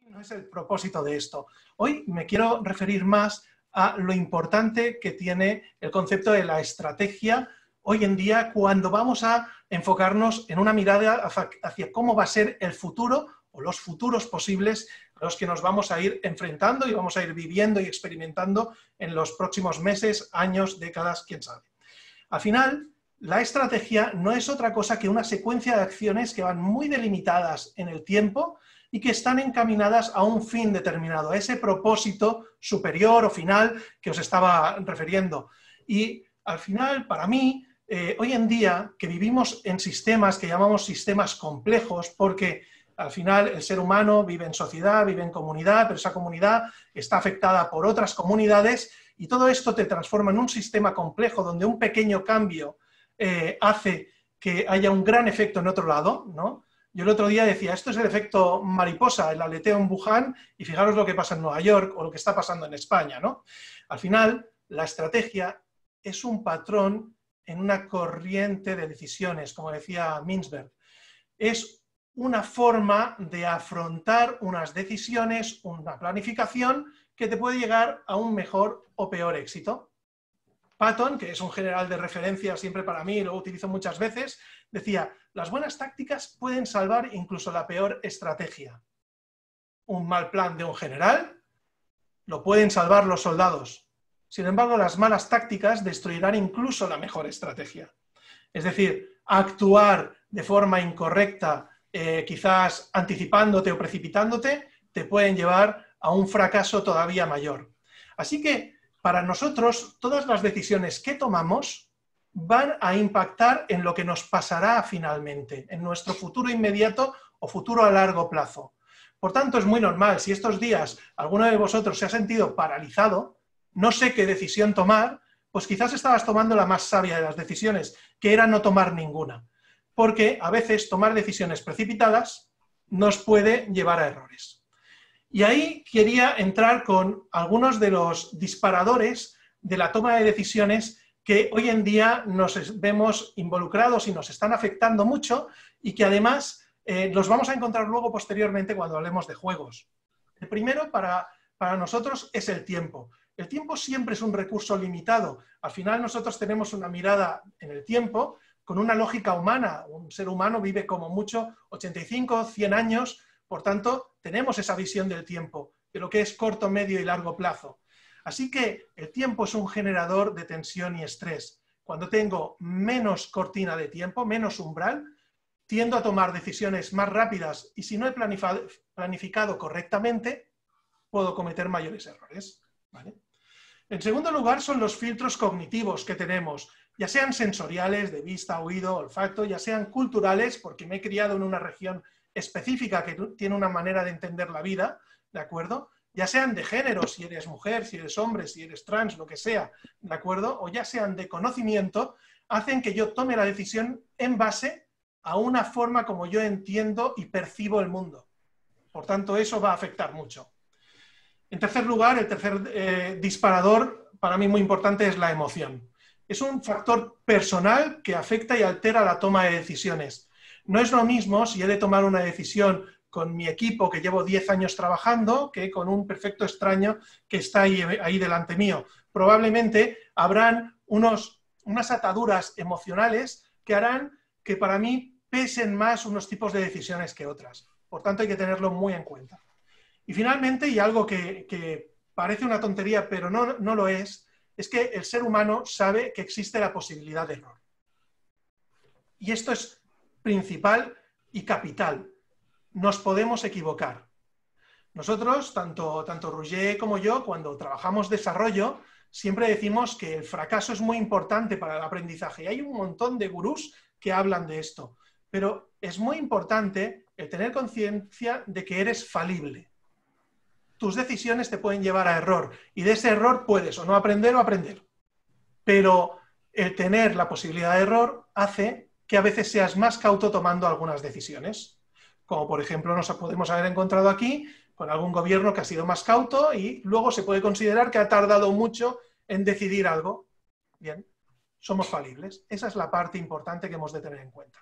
No es el propósito de esto. Hoy me quiero referir más a lo importante que tiene el concepto de la estrategia hoy en día cuando vamos a enfocarnos en una mirada hacia cómo va a ser el futuro o los futuros posibles a los que nos vamos a ir enfrentando y vamos a ir viviendo y experimentando en los próximos meses, años, décadas, quién sabe. Al final, la estrategia no es otra cosa que una secuencia de acciones que van muy delimitadas en el tiempo y que están encaminadas a un fin determinado, a ese propósito superior o final que os estaba refiriendo. Y al final, para mí, hoy en día, que vivimos en sistemas que llamamos sistemas complejos, porque al final el ser humano vive en sociedad, vive en comunidad, pero esa comunidad está afectada por otras comunidades y todo esto te transforma en un sistema complejo donde un pequeño cambio hace que haya un gran efecto en otro lado, ¿no? Yo el otro día decía, esto es el efecto mariposa, el aleteo en Wuhan, y fijaros lo que pasa en Nueva York o lo que está pasando en España, ¿no? Al final, la estrategia es un patrón en una corriente de decisiones, como decía Mintzberg. Es una forma de afrontar unas decisiones, una planificación que te puede llegar a un mejor o peor éxito. Patton, que es un general de referencia siempre para mí y lo utilizo muchas veces, decía, las buenas tácticas pueden salvar incluso la peor estrategia. Un mal plan de un general lo pueden salvar los soldados. Sin embargo, las malas tácticas destruirán incluso la mejor estrategia. Es decir, actuar de forma incorrecta, quizás anticipándote o precipitándote, te pueden llevar a un fracaso todavía mayor. Así que, para nosotros, todas las decisiones que tomamos van a impactar en lo que nos pasará finalmente, en nuestro futuro inmediato o futuro a largo plazo. Por tanto, es muy normal, si estos días alguno de vosotros se ha sentido paralizado, no sé qué decisión tomar, pues quizás estabas tomando la más sabia de las decisiones, que era no tomar ninguna. Porque a veces tomar decisiones precipitadas nos puede llevar a errores. Y ahí quería entrar con algunos de los disparadores de la toma de decisiones que hoy en día nos vemos involucrados y nos están afectando mucho y que además los vamos a encontrar luego posteriormente cuando hablemos de juegos. El primero para nosotros es el tiempo. El tiempo siempre es un recurso limitado. Al final nosotros tenemos una mirada en el tiempo con una lógica humana. Un ser humano vive como mucho 85, 100 años. Por tanto, tenemos esa visión del tiempo, de lo que es corto, medio y largo plazo. Así que el tiempo es un generador de tensión y estrés. Cuando tengo menos cortina de tiempo, menos umbral, tiendo a tomar decisiones más rápidas y si no he planificado correctamente, puedo cometer mayores errores. ¿Vale? En segundo lugar, son los filtros cognitivos que tenemos, ya sean sensoriales, de vista, oído, olfato, ya sean culturales, porque me he criado en una región específica que tiene una manera de entender la vida, ¿de acuerdo? Ya sean de género, si eres mujer, si eres hombre, si eres trans, lo que sea, ¿de acuerdo? O ya sean de conocimiento, hacen que yo tome la decisión en base a una forma como yo entiendo y percibo el mundo. Por tanto, eso va a afectar mucho. En tercer lugar, el tercer disparador, para mí muy importante, es la emoción. Es un factor personal que afecta y altera la toma de decisiones. No es lo mismo si he de tomar una decisión con mi equipo que llevo 10 años trabajando que con un perfecto extraño que está ahí delante mío. Probablemente habrán unas ataduras emocionales que harán que para mí pesen más unos tipos de decisiones que otras. Por tanto, hay que tenerlo muy en cuenta. Y finalmente, y algo que parece una tontería, pero no lo es que el ser humano sabe que existe la posibilidad de error. Y esto es principal y capital. Nos podemos equivocar. Nosotros, tanto Roger como yo, cuando trabajamos desarrollo, siempre decimos que el fracaso es muy importante para el aprendizaje. Y hay un montón de gurús que hablan de esto. Pero es muy importante el tener conciencia de que eres falible. Tus decisiones te pueden llevar a error. Y de ese error puedes o no aprender o aprender. Pero el tener la posibilidad de error hace que a veces seas más cauto tomando algunas decisiones. Como por ejemplo nos podemos haber encontrado aquí con algún gobierno que ha sido más cauto y luego se puede considerar que ha tardado mucho en decidir algo. Bien, somos falibles. Esa es la parte importante que hemos de tener en cuenta.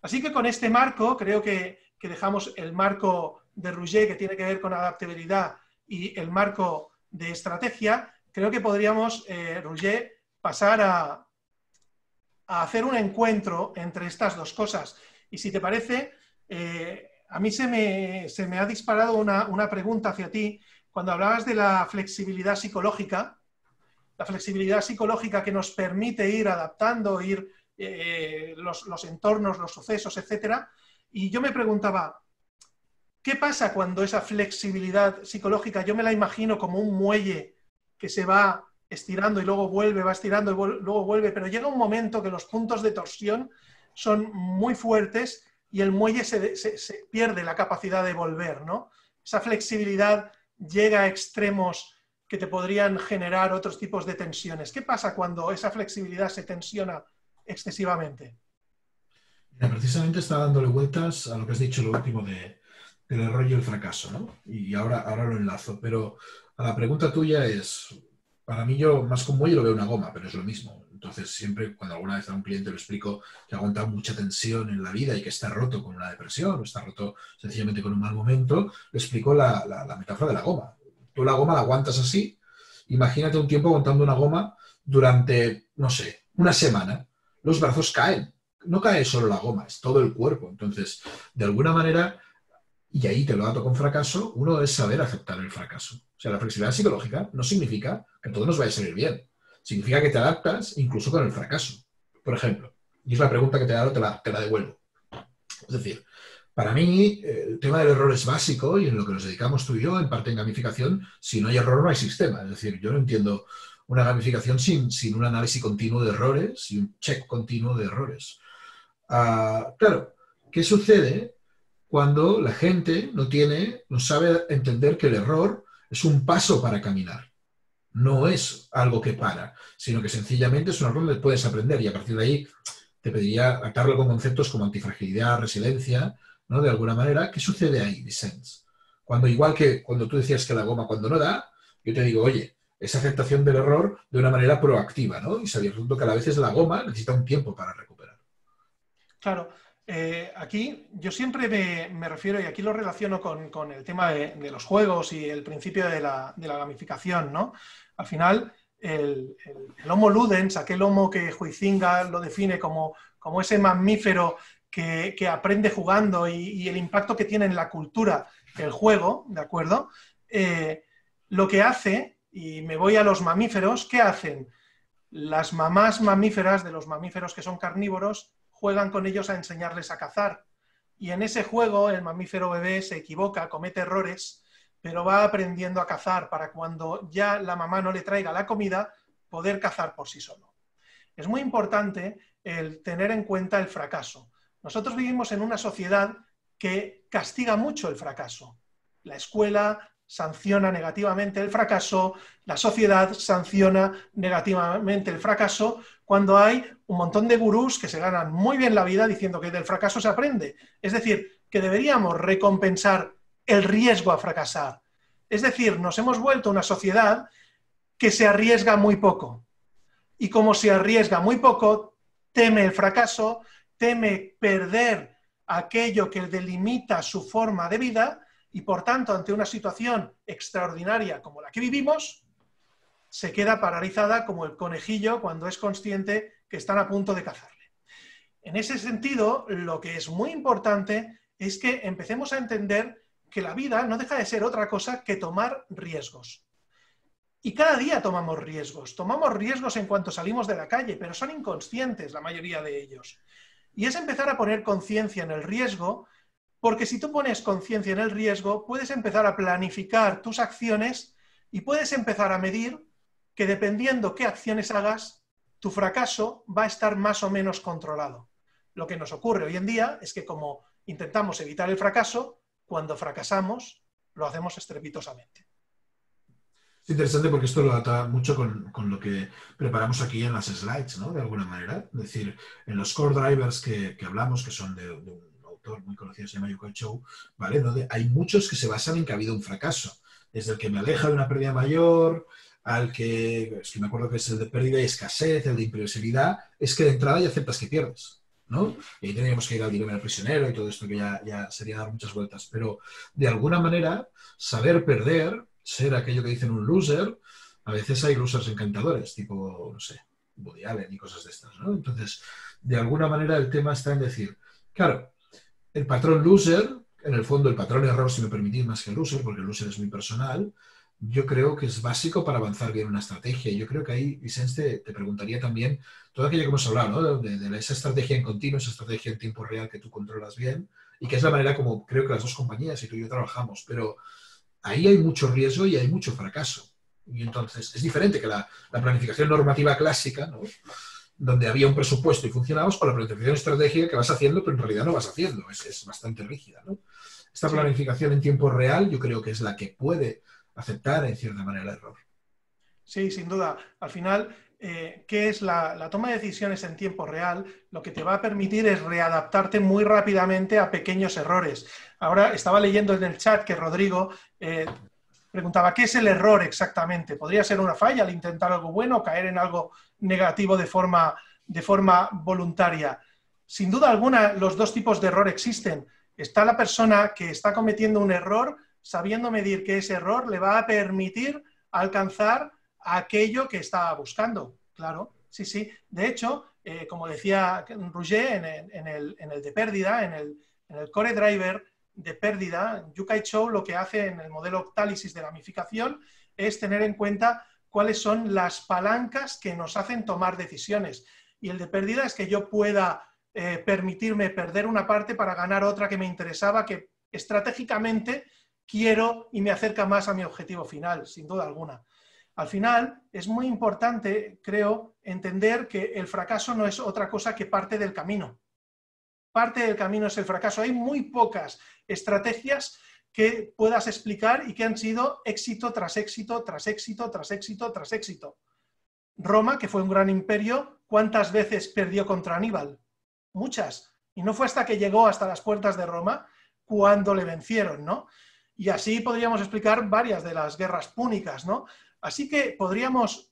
Así que con este marco, creo que dejamos el marco de Rouget, que tiene que ver con adaptabilidad y el marco de estrategia, creo que podríamos, Rouget, pasar a hacer un encuentro entre estas dos cosas. Y si te parece, a mí se me ha disparado una pregunta hacia ti cuando hablabas de la flexibilidad psicológica que nos permite ir adaptando, ir los entornos, los sucesos, etcétera. Y yo me preguntaba, ¿qué pasa cuando esa flexibilidad psicológica, yo me la imagino como un muelle que se va estirando y luego vuelve, va estirando y luego vuelve, pero llega un momento que los puntos de torsión son muy fuertes y el muelle se pierde la capacidad de volver, ¿no? Esa flexibilidad llega a extremos que te podrían generar otros tipos de tensiones. ¿Qué pasa cuando esa flexibilidad se tensiona excesivamente? Mira, precisamente está dándole vueltas a lo que has dicho, lo último del error y el fracaso, ¿no? Y ahora lo enlazo, pero a la pregunta tuya es, para mí yo más con muelle lo veo una goma, pero es lo mismo. Entonces siempre cuando alguna vez a un cliente le explico que aguanta mucha tensión en la vida y que está roto con una depresión o está roto sencillamente con un mal momento, le explico la metáfora de la goma. Tú la goma la aguantas así, imagínate un tiempo aguantando una goma durante, no sé, una semana. Los brazos caen. No cae solo la goma, es todo el cuerpo. Entonces, de alguna manera, y ahí te lo dato con fracaso, uno es saber aceptar el fracaso. O sea, la flexibilidad psicológica no significa que todo nos vaya a salir bien. Significa que te adaptas incluso con el fracaso. Por ejemplo, y es la pregunta que te he dado, te la devuelvo. Es decir, para mí el tema del error es básico y en lo que nos dedicamos tú y yo, en parte en gamificación, si no hay error no hay sistema. Es decir, yo no entiendo una gamificación sin un análisis continuo de errores y un check continuo de errores. Claro, ¿qué sucede cuando la gente no sabe entender que el error es un paso para caminar? No es algo que para, sino que sencillamente es un error donde puedes aprender y a partir de ahí te pediría atarlo con conceptos como antifragilidad, resiliencia, ¿no? De alguna manera, ¿qué sucede ahí, Vicens? Cuando igual que cuando tú decías que la goma cuando no da, yo te digo, oye, esa aceptación del error de una manera proactiva, ¿no? Y sabiendo que a la vez la goma necesita un tiempo para recuperar. Claro, aquí yo siempre me refiero, y aquí lo relaciono con el tema de los juegos y el principio de la gamificación, ¿no? Al final, el Homo ludens, aquel Homo que Huizinga lo define como ese mamífero que aprende jugando y el impacto que tiene en la cultura el juego, ¿de acuerdo? Lo que hace, y me voy a los mamíferos, ¿qué hacen? Las mamás mamíferas de los mamíferos que son carnívoros juegan con ellos a enseñarles a cazar. Y en ese juego el mamífero bebé se equivoca, comete errores, pero va aprendiendo a cazar para cuando ya la mamá no le traiga la comida, poder cazar por sí solo. Es muy importante el tener en cuenta el fracaso. Nosotros vivimos en una sociedad que castiga mucho el fracaso. La escuela sanciona negativamente el fracaso, la sociedad sanciona negativamente el fracaso, cuando hay un montón de gurús que se ganan muy bien la vida diciendo que del fracaso se aprende. Es decir, que deberíamos recompensar el riesgo a fracasar. Es decir, nos hemos vuelto una sociedad que se arriesga muy poco. Y como se arriesga muy poco, teme el fracaso, teme perder aquello que delimita su forma de vida y, por tanto, ante una situación extraordinaria como la que vivimos, se queda paralizada como el conejillo cuando es consciente que están a punto de cazarle. En ese sentido, lo que es muy importante es que empecemos a entender que la vida no deja de ser otra cosa que tomar riesgos. Y cada día tomamos riesgos en cuanto salimos de la calle, pero son inconscientes la mayoría de ellos. Y es empezar a poner conciencia en el riesgo, porque si tú pones conciencia en el riesgo, puedes empezar a planificar tus acciones y puedes empezar a medir que dependiendo qué acciones hagas, tu fracaso va a estar más o menos controlado. Lo que nos ocurre hoy en día es que como intentamos evitar el fracaso, cuando fracasamos, lo hacemos estrepitosamente. Es interesante porque esto lo ata mucho con lo que preparamos aquí en las slides, ¿no? De alguna manera. Es decir, en los core drivers que hablamos, que son de un autor muy conocido, se llama Yoko Cho, ¿vale? Donde hay muchos que se basan en que ha habido un fracaso. Desde el que me aleja de una pérdida mayor, al que, es que me acuerdo que es el de pérdida y escasez, el de imprevisibilidad, es que de entrada ya aceptas que pierdes. ¿no? Y ahí tendríamos que ir al dilema del prisionero y todo esto que ya sería dar muchas vueltas. Pero de alguna manera, saber perder, ser aquello que dicen un loser, a veces hay losers encantadores, tipo, no sé, Woody Allen y cosas de estas, ¿no? Entonces, de alguna manera el tema está en decir, claro, el patrón loser, en el fondo el patrón error, si me permitís, más que el loser, porque el loser es muy personal, yo creo que es básico para avanzar bien una estrategia. Y yo creo que ahí, Vicente, te preguntaría también todo aquello que hemos hablado, ¿no? De esa estrategia en continuo, esa estrategia en tiempo real que tú controlas bien y que es la manera como creo que las dos compañías y tú y yo trabajamos. Pero ahí hay mucho riesgo y hay mucho fracaso. Y entonces es diferente que la planificación normativa clásica, ¿no? Donde había un presupuesto y funcionamos, con la planificación estratégica que vas haciendo, pero en realidad no vas haciendo. Es bastante rígida, ¿no? Esta planificación en tiempo real yo creo que es la que puede aceptar en cierta manera el error. Sí, sin duda. Al final, ¿qué es la toma de decisiones en tiempo real? Lo que te va a permitir es readaptarte muy rápidamente a pequeños errores. Ahora estaba leyendo en el chat que Rodrigo preguntaba, ¿qué es el error exactamente? ¿Podría ser una falla al intentar algo bueno o caer en algo negativo de forma voluntaria? Sin duda alguna, los dos tipos de error existen. Está la persona que está cometiendo un error sabiendo medir que ese error le va a permitir alcanzar aquello que está buscando. Claro, sí, sí. De hecho, como decía Roger en el de pérdida, en el Core Driver de pérdida, Yukai Chou lo que hace en el modelo Octálisis de gamificación es tener en cuenta cuáles son las palancas que nos hacen tomar decisiones. Y el de pérdida es que yo pueda permitirme perder una parte para ganar otra que me interesaba, que estratégicamente quiero y me acerca más a mi objetivo final, sin duda alguna. Al final, es muy importante, creo, entender que el fracaso no es otra cosa que parte del camino. Parte del camino es el fracaso. Hay muy pocas estrategias que puedas explicar y que han sido éxito tras éxito, tras éxito, tras éxito, tras éxito. Roma, que fue un gran imperio, ¿cuántas veces perdió contra Aníbal? Muchas. Y no fue hasta que llegó hasta las puertas de Roma cuando le vencieron, ¿no? Y así podríamos explicar varias de las guerras púnicas, ¿no? Así que podríamos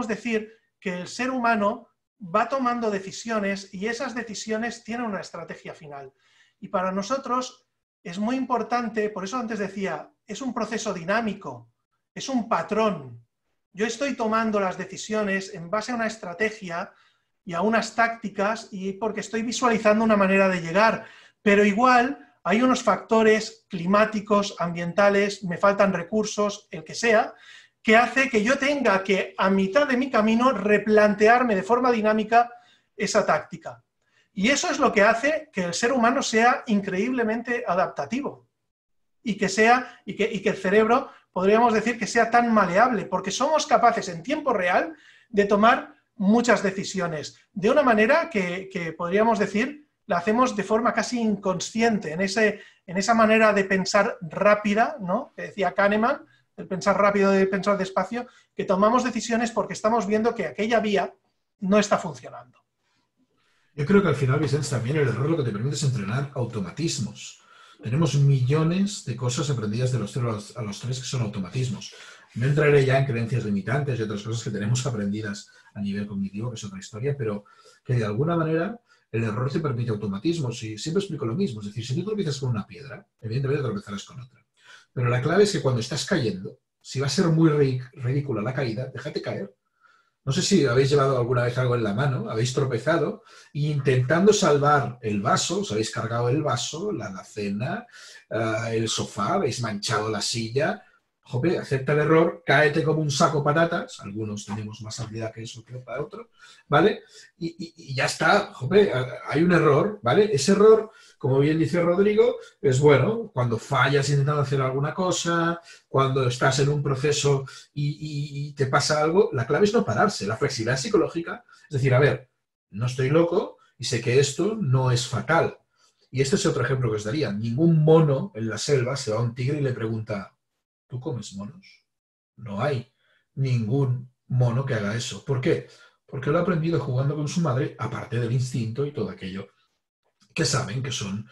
decir que el ser humano va tomando decisiones y esas decisiones tienen una estrategia final. Y para nosotros es muy importante, por eso antes decía, es un proceso dinámico, es un patrón. Yo estoy tomando las decisiones en base a una estrategia y a unas tácticas y porque estoy visualizando una manera de llegar, pero igual hay unos factores climáticos, ambientales, me faltan recursos, el que sea, que hace que yo tenga que, a mitad de mi camino, replantearme de forma dinámica esa táctica. Y eso es lo que hace que el ser humano sea increíblemente adaptativo y que el cerebro, podríamos decir, que sea tan maleable, porque somos capaces en tiempo real de tomar muchas decisiones, de una manera que podríamos decir, la hacemos de forma casi inconsciente, en esa manera de pensar rápida, ¿no? Que decía Kahneman, el pensar rápido, de pensar despacio, que tomamos decisiones porque estamos viendo que aquella vía no está funcionando. Yo creo que al final, Vicente, también el error lo que te permite es entrenar automatismos. Tenemos millones de cosas aprendidas de los 0 a los 3 que son automatismos. No entraré ya en creencias limitantes y otras cosas que tenemos aprendidas a nivel cognitivo, que es otra historia, pero que de alguna manera el error te permite automatismos. Y siempre explico lo mismo. Es decir, si tú tropiezas con una piedra, evidentemente tropezarás con otra. Pero la clave es que cuando estás cayendo, si va a ser muy ridícula la caída, déjate caer. No sé si habéis llevado alguna vez algo en la mano, habéis tropezado e intentando salvar el vaso, os habéis cargado el vaso, la alacena, el sofá, habéis manchado la silla. Jope, acepta el error, cáete como un saco de patatas, algunos tenemos más habilidad que eso que para otros, ¿vale? Y ya está, jope, hay un error, ¿vale? Ese error, como bien dice Rodrigo, es bueno, cuando fallas intentando hacer alguna cosa, cuando estás en un proceso y te pasa algo, la clave es no pararse, la flexibilidad psicológica, es decir, a ver, no estoy loco y sé que esto no es fatal. Y este es otro ejemplo que os daría. Ningún mono en la selva se va a un tigre y le pregunta, ¿tú comes monos? No hay ningún mono que haga eso. ¿Por qué? Porque lo ha aprendido jugando con su madre, aparte del instinto y todo aquello que saben que son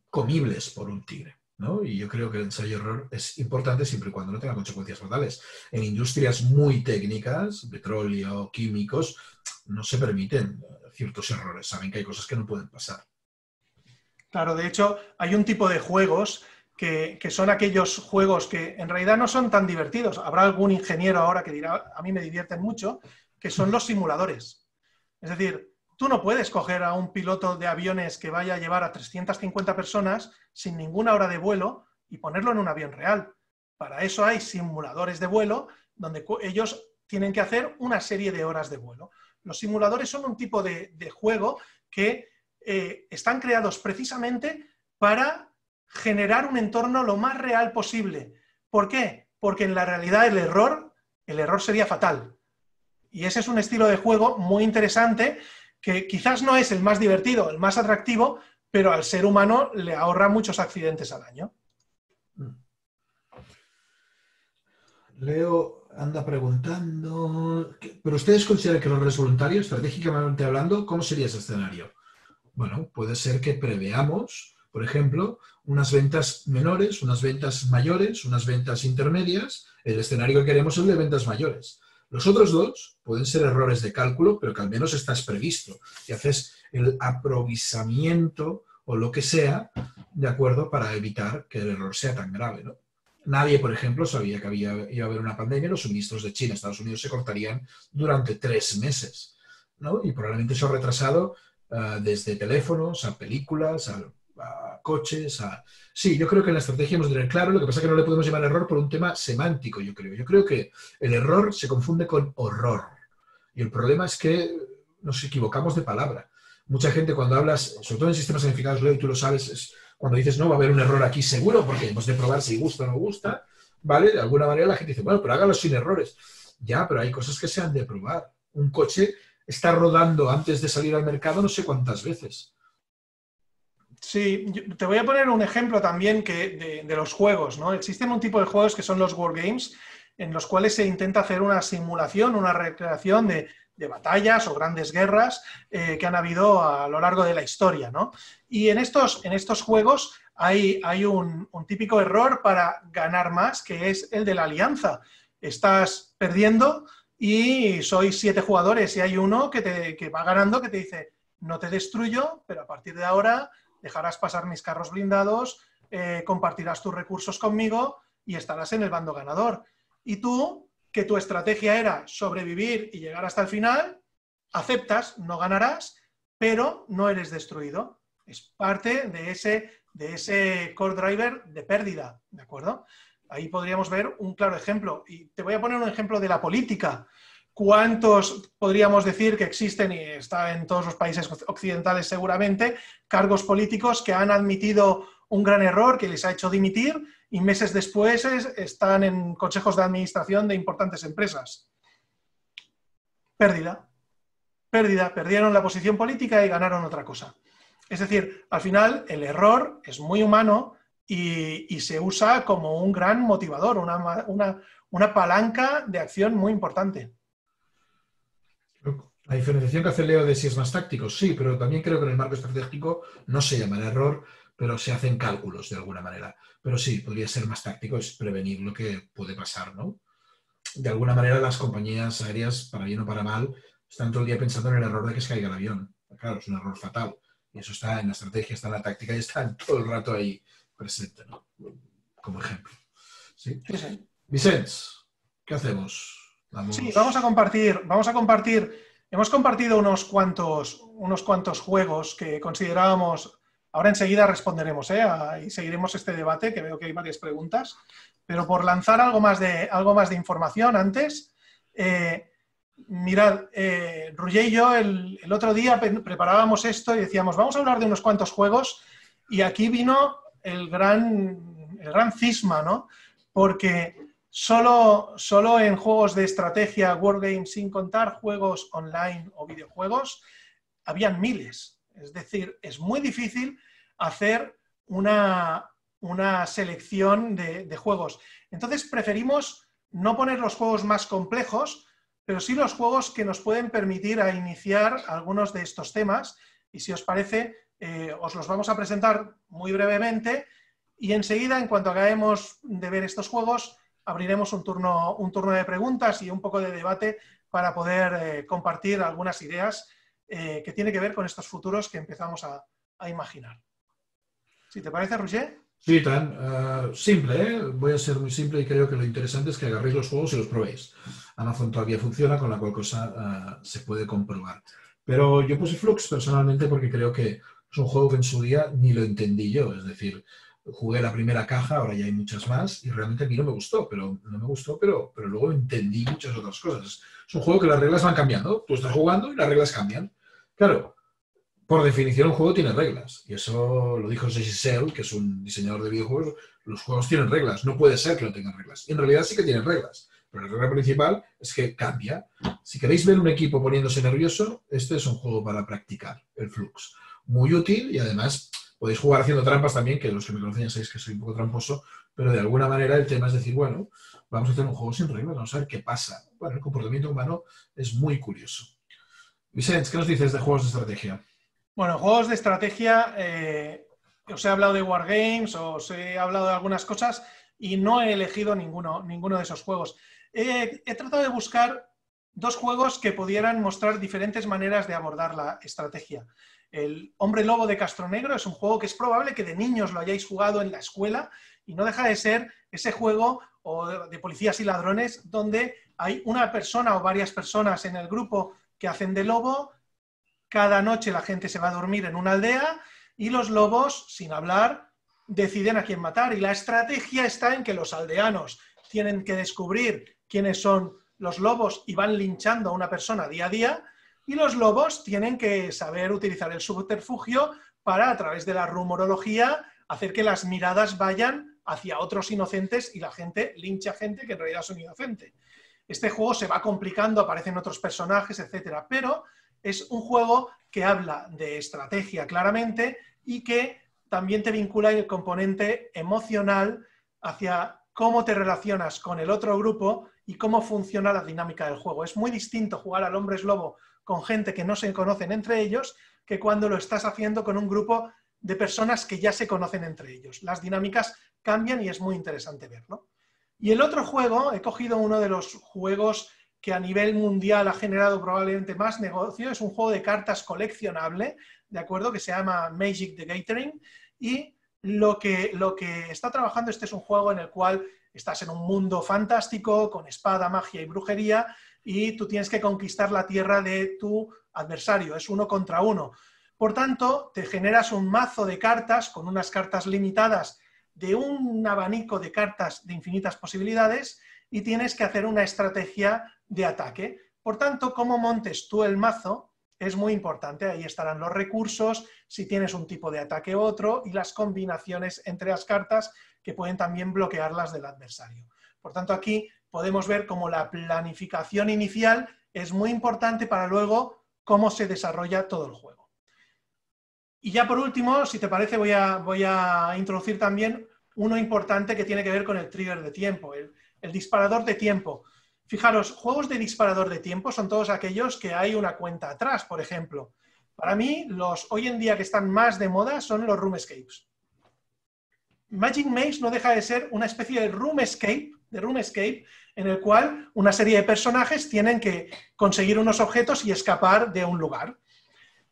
comibles por un tigre. ¿no? Y yo creo que el ensayo-error es importante siempre y cuando no tenga consecuencias fatales. En industrias muy técnicas, petróleo, químicos, no se permiten ciertos errores. Saben que hay cosas que no pueden pasar. Claro, de hecho, hay un tipo de juegos que son aquellos juegos que en realidad no son tan divertidos. Habrá algún ingeniero ahora que dirá, a mí me divierten mucho, que son los simuladores. Es decir, tú no puedes coger a un piloto de aviones que vaya a llevar a 350 personas sin ninguna hora de vuelo y ponerlo en un avión real. Para eso hay simuladores de vuelo donde ellos tienen que hacer una serie de horas de vuelo. Los simuladores son un tipo de juego que están creados precisamente para generar un entorno lo más real posible. ¿Por qué? Porque en la realidad el error sería fatal. Y ese es un estilo de juego muy interesante que quizás no es el más divertido, el más atractivo, pero al ser humano le ahorra muchos accidentes al año. Leo anda preguntando, ¿pero ustedes consideran que los errores voluntarios, estratégicamente hablando, cómo sería ese escenario? Bueno, puede ser que preveamos, por ejemplo, unas ventas menores, unas ventas mayores, unas ventas intermedias. El escenario que queremos es el de ventas mayores. Los otros dos pueden ser errores de cálculo, pero que al menos estás previsto y haces el aprovisionamiento o lo que sea, de acuerdo, para evitar que el error sea tan grave, ¿no? Nadie, por ejemplo, sabía que iba a haber una pandemia y los suministros de China a Estados Unidos se cortarían durante 3 meses, ¿no? Y probablemente eso ha retrasado desde teléfonos a películas, a coches, a... Sí, yo creo que en la estrategia hemos de tener claro, lo que pasa es que no le podemos llamar error por un tema semántico, yo creo. Yo creo que el error se confunde con horror. Y el problema es que nos equivocamos de palabra. Mucha gente cuando hablas, sobre todo en sistemas unificados, Leo, y tú lo sabes, es cuando dices, no, va a haber un error aquí seguro, porque hemos de probar si gusta o no gusta, ¿vale? De alguna manera la gente dice, bueno, pero hágalo sin errores. Ya, pero hay cosas que se han de probar. Un coche está rodando antes de salir al mercado no sé cuántas veces. Sí, te voy a poner un ejemplo también de los juegos, ¿no? Existen un tipo de juegos que son los wargames, en los cuales se intenta hacer una simulación, una recreación de batallas o grandes guerras que han habido a lo largo de la historia, ¿no? Y en estos juegos hay un típico error para ganar más, que es el de la alianza. Estás perdiendo y sois 7 jugadores y hay uno que va ganando que te dice, no te destruyo, pero a partir de ahora dejarás pasar mis carros blindados, compartirás tus recursos conmigo y estarás en el bando ganador. Y tú, que tu estrategia era sobrevivir y llegar hasta el final, aceptas, no ganarás, pero no eres destruido. Es parte de ese core driver de pérdida, ¿de acuerdo? Ahí podríamos ver un claro ejemplo. Y te voy a poner un ejemplo de la política. ¿Cuántos podríamos decir que existen, y está en todos los países occidentales seguramente, cargos políticos que han admitido un gran error que les ha hecho dimitir y meses después están en consejos de administración de importantes empresas? Pérdida. Pérdida. Perdieron la posición política y ganaron otra cosa. Es decir, al final el error es muy humano y se usa como un gran motivador, una palanca de acción muy importante. La diferenciación que hace Leo de si es más táctico, sí, pero también creo que en el marco estratégico no se llama error, pero se hacen cálculos de alguna manera. Pero sí, podría ser más táctico, es prevenir lo que puede pasar, ¿no? De alguna manera las compañías aéreas, para bien o para mal, están todo el día pensando en el error de que se caiga el avión. Claro, es un error fatal. Y eso está en la estrategia, está en la táctica y está todo el rato ahí presente, ¿no? Como ejemplo. ¿Sí? Sí, sí. Vicens, ¿qué hacemos? Sí, vamos a compartir. Hemos compartido unos cuantos juegos que considerábamos. Ahora enseguida responderemos y seguiremos este debate, que veo que hay varias preguntas. Pero por lanzar algo más de información antes, mirad, Roger y yo el otro día preparábamos esto y decíamos, vamos a hablar de unos cuantos juegos, y aquí vino el gran cisma, ¿no? Porque solo en juegos de estrategia, wargames, sin contar juegos online o videojuegos, habían miles. Es decir, es muy difícil hacer una selección de juegos. Entonces preferimos no poner los juegos más complejos, pero sí los juegos que nos pueden permitir a iniciar algunos de estos temas. Y si os parece, os los vamos a presentar muy brevemente y enseguida, en cuanto acabemos de ver estos juegos, abriremos un turno de preguntas y un poco de debate para poder compartir algunas ideas que tienen que ver con estos futuros que empezamos a imaginar. ¿Sí te parece, Roger? Sí, tan simple, ¿eh? Voy a ser muy simple y creo que lo interesante es que agarréis los juegos y los probéis. Amazon todavía funciona, con la cual cosa se puede comprobar. Pero yo puse Flux personalmente porque creo que es un juego que en su día ni lo entendí yo. Es decir, jugué la primera caja, ahora ya hay muchas más, y realmente a mí no me gustó, pero luego entendí muchas otras cosas. Es un juego que las reglas van cambiando. Tú estás jugando y las reglas cambian. Claro, por definición un juego tiene reglas, y eso lo dijo Jesse Sell, que es un diseñador de videojuegos. Los juegos tienen reglas, no puede ser que no tengan reglas. Y en realidad sí que tienen reglas, pero la regla principal es que cambia. Si queréis ver un equipo poniéndose nervioso, este es un juego para practicar, el Flux. Muy útil, y además podéis jugar haciendo trampas también, que los que me conocen ya sabéis que soy un poco tramposo, pero de alguna manera el tema es decir, bueno, vamos a hacer un juego sin reglas, vamos a ver qué pasa. Bueno, el comportamiento humano es muy curioso. Vicente, ¿qué nos dices de juegos de estrategia? Bueno, juegos de estrategia, os he hablado de Wargames, os he hablado de algunas cosas y no he elegido ninguno de esos juegos. He tratado de buscar dos juegos que pudieran mostrar diferentes maneras de abordar la estrategia. El Hombre Lobo de Castronegro es un juego que es probable que de niños lo hayáis jugado en la escuela y no deja de ser ese juego de policías y ladrones donde hay una persona o varias personas en el grupo que hacen de lobo. Cada noche la gente se va a dormir en una aldea y los lobos, sin hablar, deciden a quién matar. Y la estrategia está en que los aldeanos tienen que descubrir quiénes son los lobos y van linchando a una persona día a día. Y los lobos tienen que saber utilizar el subterfugio para, a través de la rumorología, hacer que las miradas vayan hacia otros inocentes y la gente lincha a gente que en realidad son inocentes. Este juego se va complicando, aparecen otros personajes, etcétera, pero es un juego que habla de estrategia claramente y que también te vincula el componente emocional hacia cómo te relacionas con el otro grupo y cómo funciona la dinámica del juego. Es muy distinto jugar al Hombre Lobo con gente que no se conocen entre ellos que cuando lo estás haciendo con un grupo de personas que ya se conocen entre ellos. Las dinámicas cambian y es muy interesante verlo. Y el otro juego, he cogido uno de los juegos que a nivel mundial ha generado probablemente más negocio, es un juego de cartas coleccionable, ¿de acuerdo? Que se llama Magic the Gathering, y lo que está trabajando es un juego en el cual estás en un mundo fantástico, con espada, magia y brujería, y tú tienes que conquistar la tierra de tu adversario, es 1 contra 1. Por tanto, te generas un mazo de cartas, con unas cartas limitadas, de un abanico de cartas de infinitas posibilidades, y tienes que hacer una estrategia de ataque. Por tanto, cómo montes tú el mazo es muy importante. Ahí estarán los recursos, si tienes un tipo de ataque u otro, y las combinaciones entre las cartas que pueden también bloquear las del adversario. Por tanto, aquí podemos ver cómo la planificación inicial es muy importante para luego cómo se desarrolla todo el juego. Y ya por último, si te parece, voy a introducir también uno importante que tiene que ver con el trigger de tiempo, el disparador de tiempo. Fijaros, juegos de disparador de tiempo son todos aquellos que hay una cuenta atrás, por ejemplo. Para mí, los hoy en día que están más de moda son los room escapes. Magic Maze no deja de ser una especie de room escape, en el cual una serie de personajes tienen que conseguir unos objetos y escapar de un lugar.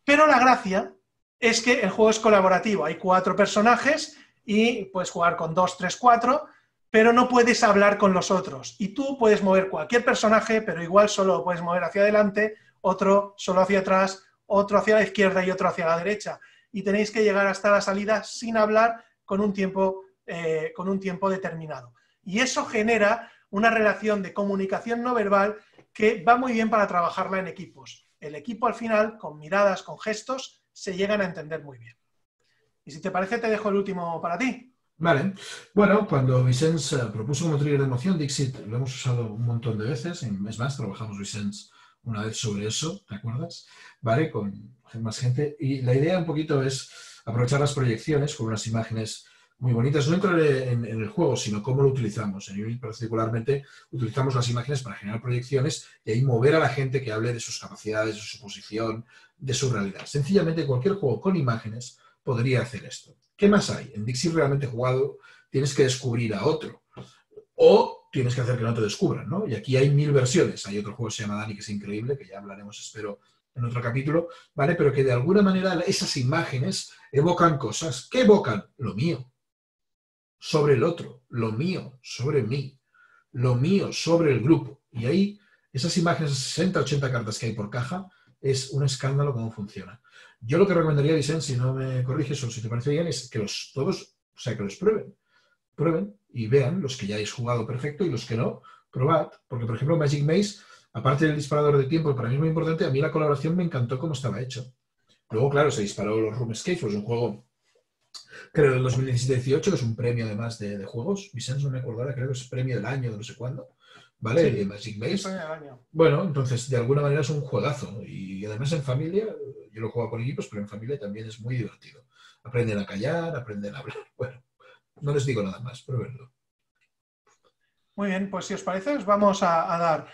Pero la gracia es que el juego es colaborativo. Hay 4 personajes y puedes jugar con 2, 3, 4, pero no puedes hablar con los otros. Y tú puedes mover cualquier personaje, pero igual solo lo puedes mover hacia adelante, otro solo hacia atrás, otro hacia la izquierda y otro hacia la derecha. Y tenéis que llegar hasta la salida sin hablar con un tiempo determinado. Y eso genera una relación de comunicación no verbal que va muy bien para trabajarla en equipos. El equipo al final, con miradas, con gestos, se llegan a entender muy bien. Y si te parece, te dejo el último para ti. Vale. Bueno, cuando Vicens propuso como trigger de emoción, Dixit lo hemos usado un montón de veces. Es más, trabajamos Vicens una vez sobre eso, ¿te acuerdas? Vale, con más gente. Y la idea un poquito es aprovechar las proyecciones con unas imágenes muy bonitas. No entraré en el juego, sino cómo lo utilizamos. En Unity particularmente utilizamos las imágenes para generar proyecciones y ahí mover a la gente que hable de sus capacidades, de su posición, de su realidad. Sencillamente cualquier juego con imágenes podría hacer esto. ¿Qué más hay? En Dixit realmente jugado tienes que descubrir a otro. O tienes que hacer que no te descubran, ¿no? Y aquí hay 1000 versiones. Hay otro juego que se llama Dani, que es increíble, que ya hablaremos, espero, en otro capítulo, ¿vale? Pero que de alguna manera esas imágenes evocan cosas. ¿Qué evocan? Lo mío sobre el otro, lo mío sobre mí, lo mío sobre el grupo. Y ahí, esas imágenes, 60, 80 cartas que hay por caja, es un escándalo cómo funciona. Yo lo que recomendaría, Vicente, si no me corriges o si te parece bien, es que que los prueben y vean los que ya hayáis jugado perfecto y los que no, probad. Porque, por ejemplo, Magic Maze, aparte del disparador de tiempo, que para mí es muy importante, a mí la colaboración me encantó cómo estaba hecho. Luego, claro, se disparó los Room Escape, es un juego, creo, del 2017-18, que es un premio además de juegos. Vicente, no me acuerdo ahora, creo que es premio del año, de no sé cuándo. ¿Vale? Sí, Magic Maze. sí, Bueno, entonces, de alguna manera es un juegazo. Y además en familia, yo lo juego con equipos, pero en familia también es muy divertido. Aprenden a callar, aprenden a hablar. Bueno, no les digo nada más, pruébenlo. Muy bien, pues si os parece, os vamos a dar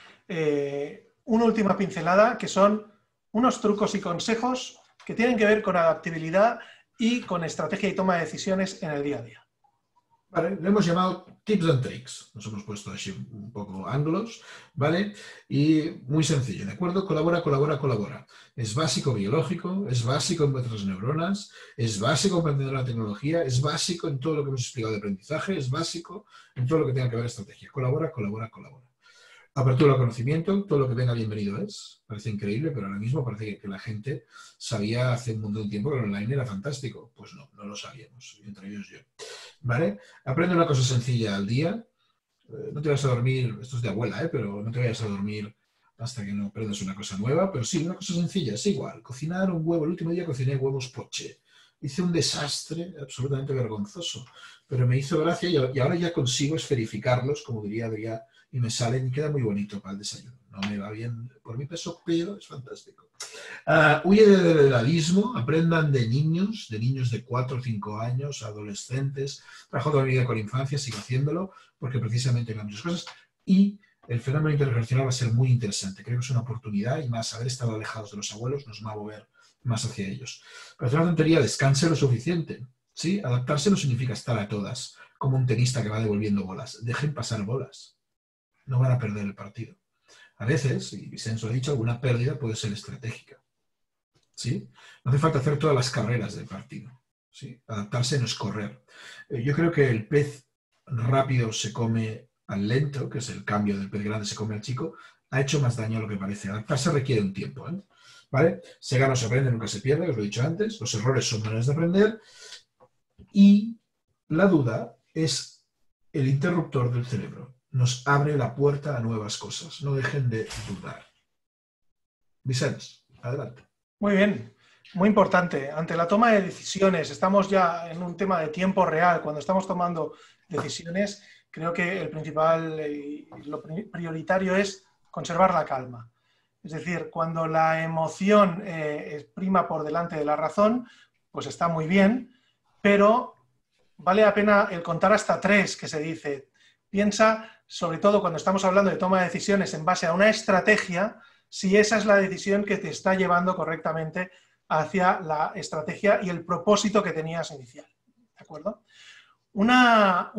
una última pincelada, que son unos trucos y consejos que tienen que ver con adaptabilidad y con estrategia y toma de decisiones en el día a día. Vale, le hemos llamado Tips and Tricks. Nos hemos puesto así un poco anglos, ¿vale? Y muy sencillo, ¿de acuerdo? Colabora, colabora, colabora. Es básico biológico, es básico en vuestras neuronas, es básico en aprender la tecnología, es básico en todo lo que hemos explicado de aprendizaje, es básico en todo lo que tenga que ver estrategia. Colabora, colabora, colabora. Apertura al conocimiento, todo lo que venga bienvenido es. Parece increíble, pero ahora mismo parece que la gente sabía hace un montón de tiempo que el online era fantástico. Pues no, no lo sabíamos, entre ellos yo. ¿Vale? Aprende una cosa sencilla al día. No te vayas a dormir, esto es de abuela, pero no te vayas a dormir hasta que no aprendas una cosa nueva. Pero sí, una cosa sencilla, es igual. Cocinar un huevo. El último día cociné huevos poché. Hice un desastre absolutamente vergonzoso, pero me hizo gracia y ahora ya consigo esferificarlos, como diría Adrián, y me salen y queda muy bonito para el desayuno. No me va bien por mi peso, pero es fantástico. Huye del edadismo, aprendan de niños de 4 o 5 años, adolescentes. Trabajo toda mi vida con infancia, sigo haciéndolo, porque precisamente hay muchas cosas. Y el fenómeno intergeneracional va a ser muy interesante. Creo que es una oportunidad y más haber estado alejados de los abuelos nos va a mover más hacia ellos. Pero es una tontería, descanse lo suficiente. ¿Sí? Adaptarse no significa estar a todas, como un tenista que va devolviendo bolas. Dejen pasar bolas. No van a perder el partido. A veces, y Vicenzo ha dicho, alguna pérdida puede ser estratégica. ¿Sí? No hace falta hacer todas las carreras del partido. ¿Sí? Adaptarse no es correr. Yo creo que el pez rápido se come al lento, que es el cambio del pez grande se come al chico, ha hecho más daño a lo que parece. Adaptarse requiere un tiempo. ¿Vale? Se gana o se aprende, nunca se pierde, os lo he dicho antes. Los errores son maneras de aprender. Y la duda es el interruptor del cerebro. Nos abre la puerta a nuevas cosas. No dejen de dudar. Vicente, adelante. Muy bien, muy importante. Ante la toma de decisiones, estamos ya en un tema de tiempo real. Cuando estamos tomando decisiones, creo que el principal y lo prioritario es conservar la calma. Es decir, cuando la emoción prima por delante de la razón, pues está muy bien, pero vale la pena el contar hasta 3, que se dice. Piensa, sobre todo cuando estamos hablando de toma de decisiones en base a una estrategia, si esa es la decisión que te está llevando correctamente hacia la estrategia y el propósito que tenías inicial. ¿De acuerdo? Una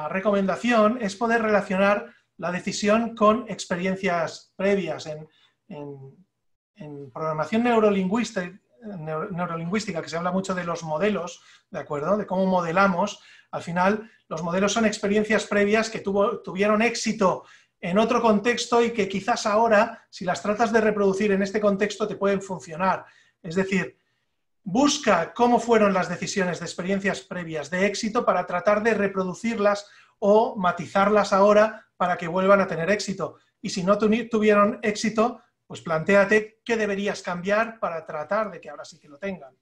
recomendación es poder relacionar la decisión con experiencias previas. En programación neurolingüística, que se habla mucho de los modelos, ¿de acuerdo? De cómo modelamos. Al final, los modelos son experiencias previas que tuvieron éxito en otro contexto y que quizás ahora, si las tratas de reproducir en este contexto, te pueden funcionar. Es decir, busca cómo fueron las decisiones de experiencias previas de éxito para tratar de reproducirlas o matizarlas ahora para que vuelvan a tener éxito. Y si no tuvieron éxito, pues plantéate qué deberías cambiar para tratar de que ahora sí que lo tengan.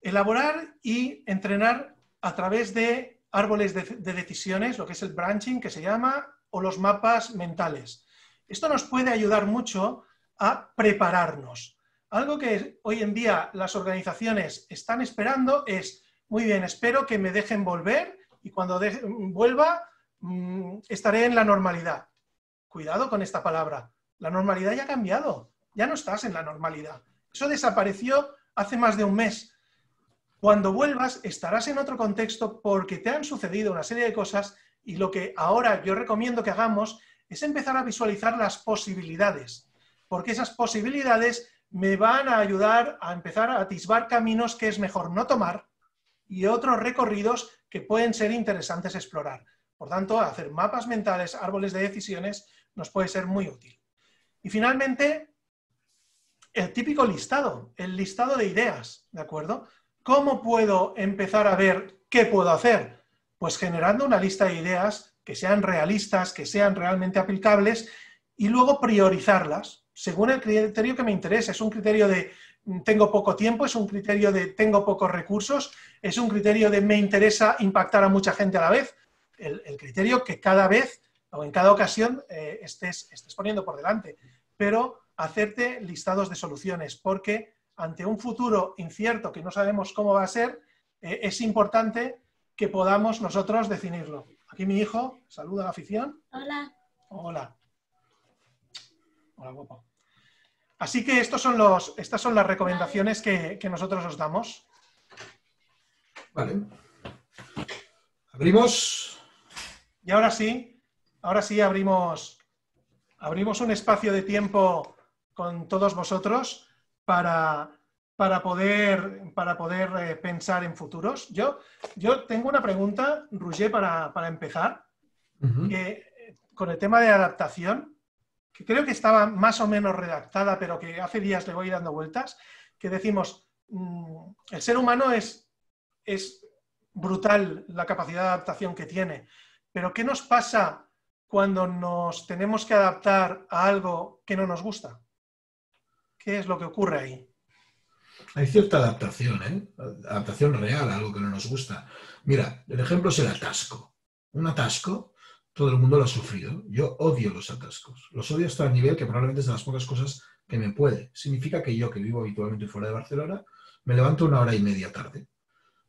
Elaborar y entrenar a través de árboles de decisiones, lo que es el branching, que se llama, o los mapas mentales. Esto nos puede ayudar mucho a prepararnos. Algo que hoy en día las organizaciones están esperando es, muy bien, espero que me dejen volver y cuando vuelva estaré en la normalidad. Cuidado con esta palabra. La normalidad ya ha cambiado. Ya no estás en la normalidad. Eso desapareció hace más de un mes. Cuando vuelvas estarás en otro contexto porque te han sucedido una serie de cosas y lo que ahora yo recomiendo que hagamos es empezar a visualizar las posibilidades, porque esas posibilidades me van a ayudar a empezar a atisbar caminos que es mejor no tomar y otros recorridos que pueden ser interesantes explorar. Por tanto, hacer mapas mentales, árboles de decisiones, nos puede ser muy útil. Y finalmente, el típico listado, el listado de ideas, ¿de acuerdo? ¿Cómo puedo empezar a ver qué puedo hacer? Pues generando una lista de ideas que sean realistas, que sean realmente aplicables y luego priorizarlas según el criterio que me interese. Es un criterio de tengo poco tiempo, es un criterio de tengo pocos recursos, es un criterio de me interesa impactar a mucha gente a la vez. El criterio que cada vez o en cada ocasión estés poniendo por delante. Pero hacerte listados de soluciones, porque ante un futuro incierto que no sabemos cómo va a ser, es importante que podamos nosotros definirlo. Aquí mi hijo, saluda a la afición. Hola. Hola. Hola, guapo. Así que estas son las recomendaciones que nosotros os damos. Vale. Abrimos. Y ahora sí abrimos un espacio de tiempo con todos vosotros para poder pensar en futuros. Yo tengo una pregunta, Roger, para empezar, con el tema de adaptación, que creo que estaba más o menos redactada, pero que hace días le voy dando vueltas, que decimos, el ser humano es brutal la capacidad de adaptación que tiene, pero ¿qué nos pasa cuando nos tenemos que adaptar a algo que no nos gusta? ¿Qué es lo que ocurre ahí? Hay cierta adaptación, ¿eh? Adaptación real a algo que no nos gusta. Mira, el ejemplo es el atasco. Un atasco, todo el mundo lo ha sufrido. Yo odio los atascos. Los odio hasta el nivel que probablemente es de las pocas cosas que me puede. Significa que yo, que vivo habitualmente fuera de Barcelona, me levanto 1 hora y media tarde.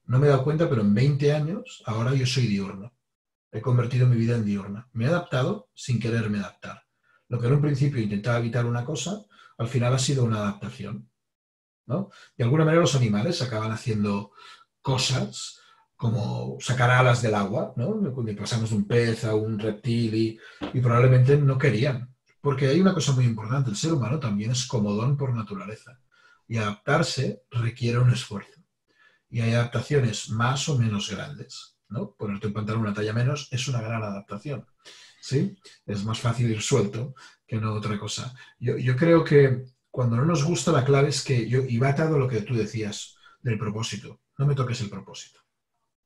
No me he dado cuenta, pero en 20 años, ahora yo soy diurno. He convertido mi vida en diurna. Me he adaptado sin quererme adaptar. Lo que en un principio intentaba evitar una cosa, al final ha sido una adaptación, ¿no? De alguna manera los animales acaban haciendo cosas como sacar alas del agua, ¿no? Pasamos de un pez a un reptil y probablemente no querían. Porque hay una cosa muy importante, el ser humano también es comodón por naturaleza. Y adaptarse requiere un esfuerzo. Y hay adaptaciones más o menos grandes, ¿no? Ponerte un pantalón una talla menos es una gran adaptación, ¿sí? Es más fácil ir suelto que no otra cosa. Yo creo que cuando no nos gusta, la clave es que y va atado a lo que tú decías del propósito. No me toques el propósito,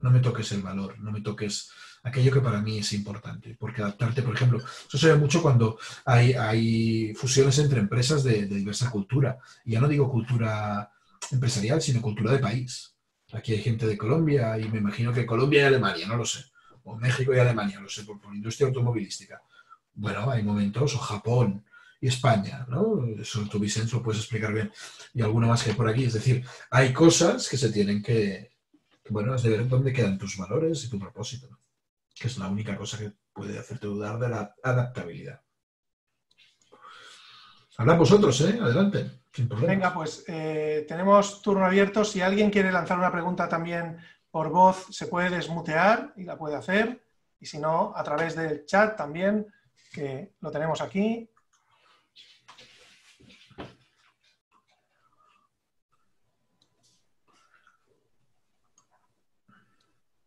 no me toques el valor, no me toques aquello que para mí es importante. Porque adaptarte, por ejemplo, eso se ve mucho cuando hay fusiones entre empresas de diversa cultura. Y ya no digo cultura empresarial, sino cultura de país. Aquí hay gente de Colombia y me imagino que Colombia y Alemania, no lo sé. O México y Alemania, no lo sé, por industria automovilística. Bueno, hay momentos, o Japón y España, ¿no? Eso tú, Vicente, lo puedes explicar bien. Y alguno más que hay por aquí. Es decir, hay cosas que se tienen bueno, es de ver dónde quedan tus valores y tu propósito, ¿no? Que es la única cosa que puede hacerte dudar de la adaptabilidad. Hablad vosotros, ¿eh? Adelante, sin problema. Venga, pues tenemos turno abierto. Si alguien quiere lanzar una pregunta también por voz, se puede desmutear y la puede hacer. Y si no, a través del chat también, que lo tenemos aquí.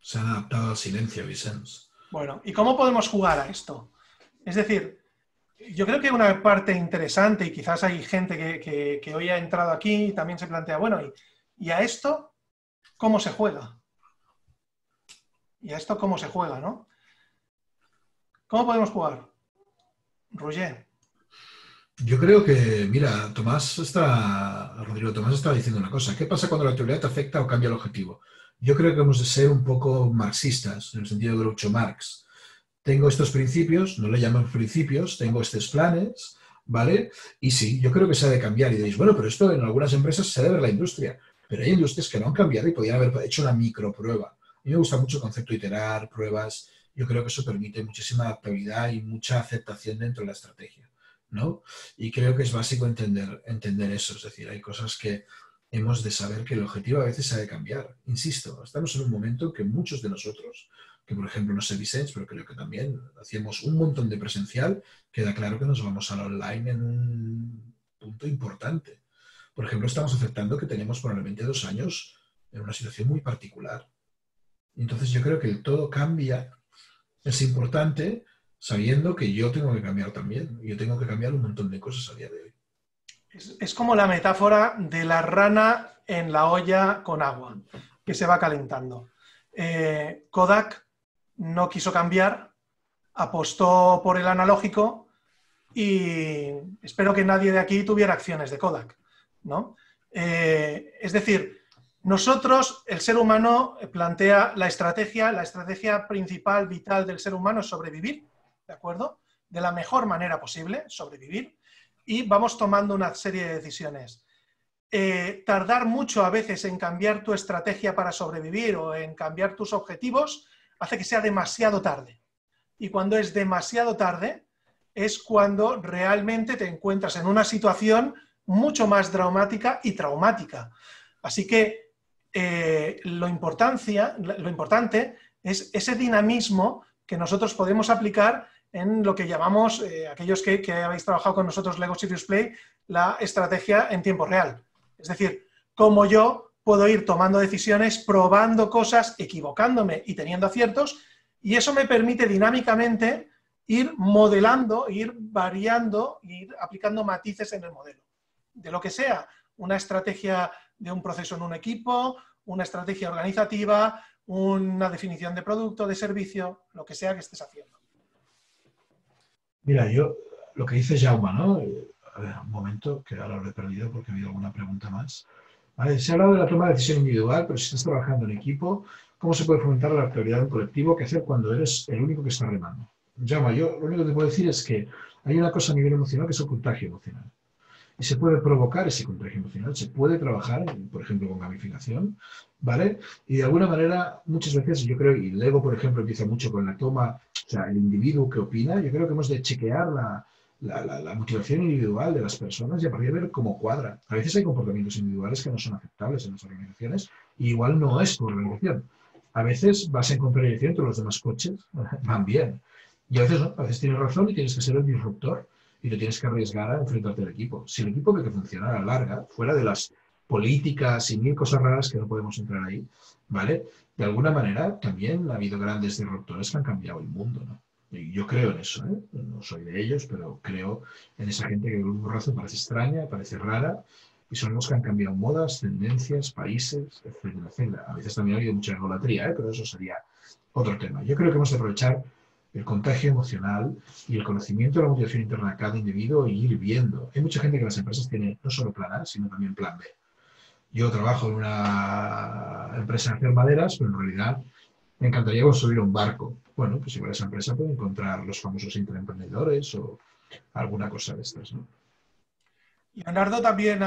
Se han adaptado al silencio, Vicens. Bueno, ¿y cómo podemos jugar a esto? Es decir, yo creo que una parte interesante, y quizás hay gente que hoy ha entrado aquí y también se plantea, bueno, ¿y a esto cómo se juega? ¿Y a esto cómo se juega, no? ¿Cómo podemos jugar? Roger. Yo creo que, mira, Rodrigo Tomás está diciendo una cosa. ¿Qué pasa cuando la teoría te afecta o cambia el objetivo? Yo creo que hemos de ser un poco marxistas, en el sentido de Groucho Marx. Tengo estos principios, no le llaman principios, tengo estos planes, ¿vale? Y sí, yo creo que se ha de cambiar. Y diréis, bueno, pero esto en algunas empresas se debe a la industria. Pero hay industrias que no han cambiado y podrían haber hecho una microprueba. A mí me gusta mucho el concepto de iterar, pruebas. Yo creo que eso permite muchísima adaptabilidad y mucha aceptación dentro de la estrategia, ¿no? Y creo que es básico entender eso. Es decir, hay cosas que hemos de saber que el objetivo a veces ha de cambiar. Insisto, estamos en un momento que muchos de nosotros, que por ejemplo no sé Vicens, pero creo que también hacíamos un montón de presencial, queda claro que nos vamos al online en un punto importante. Por ejemplo, estamos aceptando que tenemos probablemente 2 años en una situación muy particular. Entonces yo creo que el todo cambia. Es importante sabiendo que yo tengo que cambiar también. Yo tengo que cambiar un montón de cosas a día de hoy. Es como la metáfora de la rana en la olla con agua, que se va calentando. Kodak no quiso cambiar, apostó por el analógico y espero que nadie de aquí tuviera acciones de Kodak, ¿no? Es decir, nosotros, el ser humano, plantea la estrategia principal, vital del ser humano es sobrevivir, ¿de acuerdo? De la mejor manera posible, sobrevivir, y vamos tomando una serie de decisiones. Tardar mucho a veces en cambiar tu estrategia para sobrevivir o en cambiar tus objetivos hace que sea demasiado tarde. Y cuando es demasiado tarde es cuando realmente te encuentras en una situación mucho más dramática y traumática. Así que lo importante es ese dinamismo que nosotros podemos aplicar en lo que llamamos, aquellos que habéis trabajado con nosotros Lego Serious Play, la estrategia en tiempo real. Es decir, cómo yo puedo ir tomando decisiones, probando cosas, equivocándome y teniendo aciertos, y eso me permite dinámicamente ir modelando, ir variando, ir aplicando matices en el modelo. De lo que sea, una estrategia de un proceso en un equipo, una estrategia organizativa, una definición de producto, de servicio, lo que sea que estés haciendo. Mira, yo, lo que dice Jaume, ¿no? A ver, un momento, que ahora lo he perdido porque ha habido alguna pregunta más. Vale, se ha hablado de la toma de decisión individual, pero si estás trabajando en equipo, ¿cómo se puede fomentar la actividad en colectivo? ¿Qué hacer cuando eres el único que está remando? Jaume, yo lo único que te puedo decir es que hay una cosa a nivel emocional que es el contagio emocional. Y se puede provocar ese contagio emocional, se puede trabajar, por ejemplo, con gamificación, ¿vale? Y de alguna manera, muchas veces yo creo, y Lego, por ejemplo, empieza mucho con la toma, o sea, el individuo que opina, yo creo que hemos de chequear la motivación individual de las personas y a partir de ver cómo cuadra. A veces hay comportamientos individuales que no son aceptables en las organizaciones y igual no es tu organización. A veces vas en contradicción entre los demás coches, van bien. Y a veces no, a veces tienes razón y tienes que ser el disruptor. Y te tienes que arriesgar a enfrentarte al equipo. Si el equipo ve que funciona a la larga, fuera de las políticas y 1000 cosas raras que no podemos entrar ahí, ¿vale? De alguna manera también ha habido grandes disruptores que han cambiado el mundo, ¿no? Y yo creo en eso, ¿eh? No soy de ellos, pero creo en esa gente que de un brazo parece extraña, parece rara, y son los que han cambiado modas, tendencias, países, etcétera, etcétera. A veces también ha habido mucha egolatría, ¿eh? Pero eso sería otro tema. Yo creo que hemos de aprovechar el contagio emocional y el conocimiento de la motivación interna de cada individuo y ir viendo. Hay mucha gente que en las empresas tiene no solo plan A, sino también plan B. Yo trabajo en una empresa de hacer maderas, pero en realidad me encantaría construir un barco. Bueno, pues igual esa empresa puede encontrar los famosos intraemprendedores o alguna cosa de estas, ¿no? Leonardo también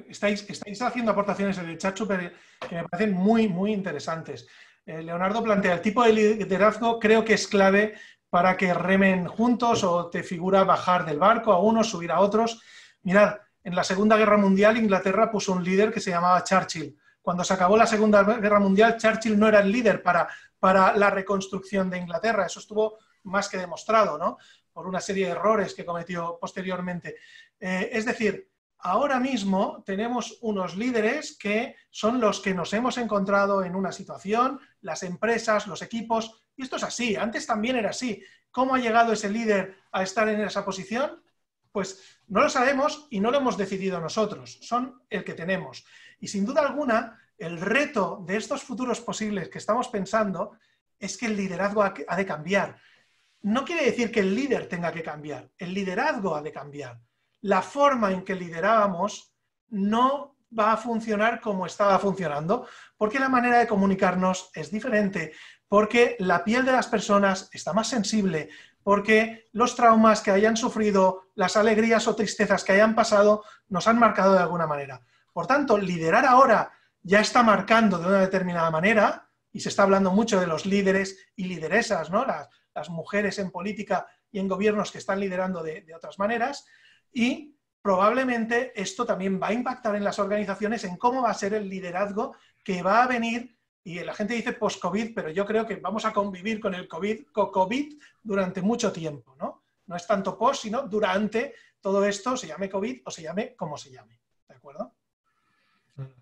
estáis haciendo aportaciones en el chat super que me parecen muy, muy interesantes. Leonardo plantea, el tipo de liderazgo creo que es clave para que remen juntos o te figura bajar del barco a unos, subir a otros. Mirad, en la Segunda Guerra Mundial Inglaterra puso un líder que se llamaba Churchill. Cuando se acabó la Segunda Guerra Mundial, Churchill no era el líder para la reconstrucción de Inglaterra. Eso estuvo más que demostrado, ¿no? Por una serie de errores que cometió posteriormente. Es decir, ahora mismo tenemos unos líderes que son los que nos hemos encontrado en una situación, las empresas, los equipos, y esto es así, antes también era así. ¿Cómo ha llegado ese líder a estar en esa posición? Pues no lo sabemos y no lo hemos decidido nosotros, son el que tenemos. Y sin duda alguna, el reto de estos futuros posibles que estamos pensando es que el liderazgo ha de cambiar. No quiere decir que el líder tenga que cambiar, el liderazgo ha de cambiar. La forma en que liderábamos no va a funcionar como estaba funcionando, porque la manera de comunicarnos es diferente, porque la piel de las personas está más sensible, porque los traumas que hayan sufrido, las alegrías o tristezas que hayan pasado, nos han marcado de alguna manera. Por tanto, liderar ahora ya está marcando de una determinada manera, y se está hablando mucho de los líderes y lideresas, ¿no? Las mujeres en política y en gobiernos que están liderando de otras maneras, y probablemente esto también va a impactar en las organizaciones, en cómo va a ser el liderazgo que va a venir. Y la gente dice post-COVID, pero yo creo que vamos a convivir con el COVID durante mucho tiempo, ¿no? No es tanto post, sino durante todo esto, se llame COVID o se llame como se llame. ¿De acuerdo?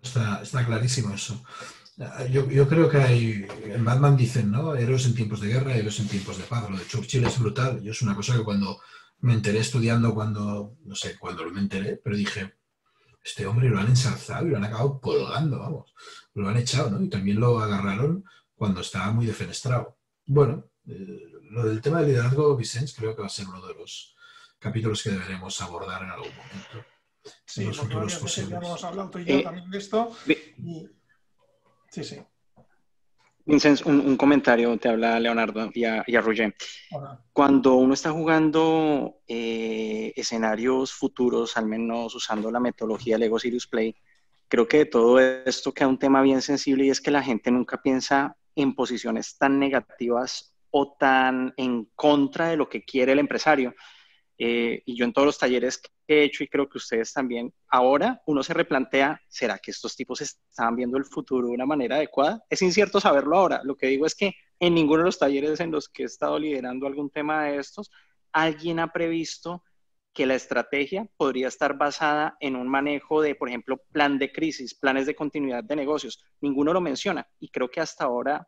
Está clarísimo eso. Yo creo que hay, en Batman dicen, ¿no? Héroes en tiempos de guerra, héroes en tiempos de paz. Lo de Churchill es brutal. Yo es una cosa que cuando me enteré estudiando, no sé cuándo me enteré, pero dije, este hombre lo han ensalzado y lo han acabado colgando, vamos. Lo han echado, ¿no? Y también lo agarraron cuando estaba muy defenestrado. Bueno, lo del tema del liderazgo, Vicens, creo que va a ser uno de los capítulos que deberemos abordar en algún momento. Sí, porque varias veces ya hemos hablado tú y yo también de esto. Sí, sí. Vincent, un comentario, te habla Leonardo y a Roger. Hola. Cuando uno está jugando escenarios futuros, al menos usando la metodología Lego Serious Play, creo que de todo esto queda un tema bien sensible y es que la gente nunca piensa en posiciones tan negativas o tan en contra de lo que quiere el empresario. Y yo en todos los talleres que he hecho, y creo que ustedes también, ahora uno se replantea, ¿será que estos tipos están viendo el futuro de una manera adecuada? Es incierto saberlo ahora. Lo que digo es que en ninguno de los talleres en los que he estado liderando algún tema de estos, alguien ha previsto que la estrategia podría estar basada en un manejo de, por ejemplo, plan de crisis, planes de continuidad de negocios. Ninguno lo menciona y creo que hasta ahora,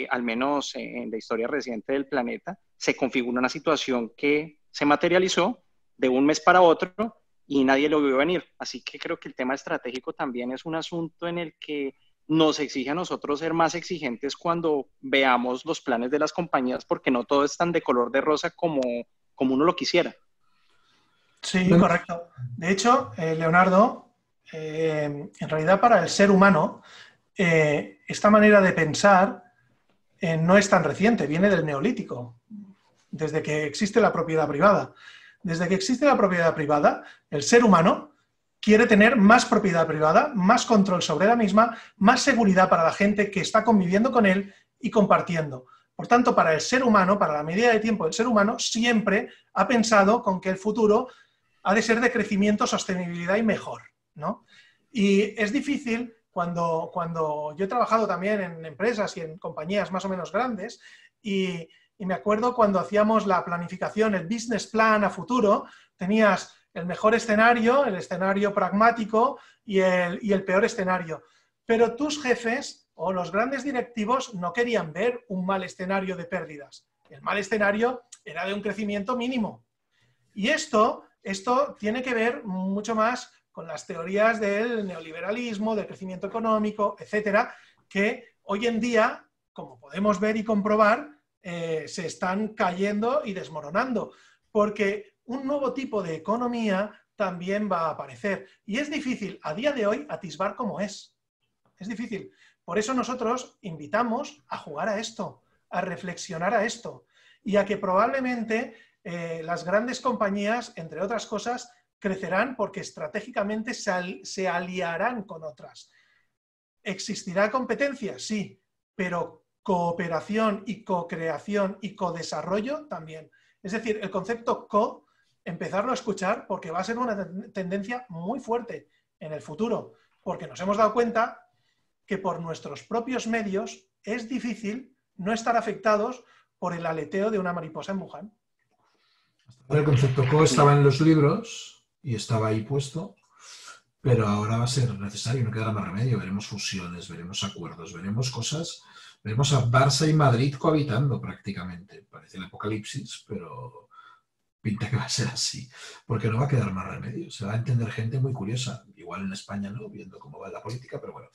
al menos en la historia reciente del planeta, se configura una situación que se materializó de un mes para otro y nadie lo vio venir. Así que creo que el tema estratégico también es un asunto en el que nos exige a nosotros ser más exigentes cuando veamos los planes de las compañías, porque no todo es tan de color de rosa como uno lo quisiera. Sí, correcto. De hecho, Leonardo, en realidad para el ser humano, esta manera de pensar no es tan reciente, viene del Neolítico, desde que existe la propiedad privada. Desde que existe la propiedad privada, el ser humano quiere tener más propiedad privada, más control sobre la misma, más seguridad para la gente que está conviviendo con él y compartiendo. Por tanto, para el ser humano, para la medida de tiempo del ser humano, siempre ha pensado con que el futuro ha de ser de crecimiento, sostenibilidad y mejor, ¿no? Y es difícil cuando yo he trabajado también en empresas y en compañías más o menos grandes y me acuerdo cuando hacíamos la planificación, el business plan a futuro, tenías el mejor escenario, el escenario pragmático y el peor escenario. Pero tus jefes o los grandes directivos no querían ver un mal escenario de pérdidas. El mal escenario era de un crecimiento mínimo. Y esto tiene que ver mucho más con las teorías del neoliberalismo, del crecimiento económico, etcétera, que hoy en día, como podemos ver y comprobar, se están cayendo y desmoronando, porque un nuevo tipo de economía también va a aparecer. Y es difícil a día de hoy atisbar cómo es. Es difícil. Por eso nosotros invitamos a jugar a esto, a reflexionar a esto, y a que probablemente las grandes compañías, entre otras cosas, crecerán porque estratégicamente se aliarán con otras. ¿Existirá competencia? Sí, pero cooperación y co-creación y co-desarrollo también. Es decir, el concepto co, empezarlo a escuchar porque va a ser una tendencia muy fuerte en el futuro, porque nos hemos dado cuenta que por nuestros propios medios es difícil no estar afectados por el aleteo de una mariposa en Wuhan. El concepto co estaba en los libros y estaba ahí puesto, pero ahora va a ser necesario, no quedará más remedio. Veremos fusiones, veremos acuerdos, veremos cosas. Veremos a Barça y Madrid cohabitando prácticamente. Parece el apocalipsis, pero pinta que va a ser así. Porque no va a quedar más remedio. Se va a entender gente muy curiosa. Igual en España no, viendo cómo va la política, pero bueno.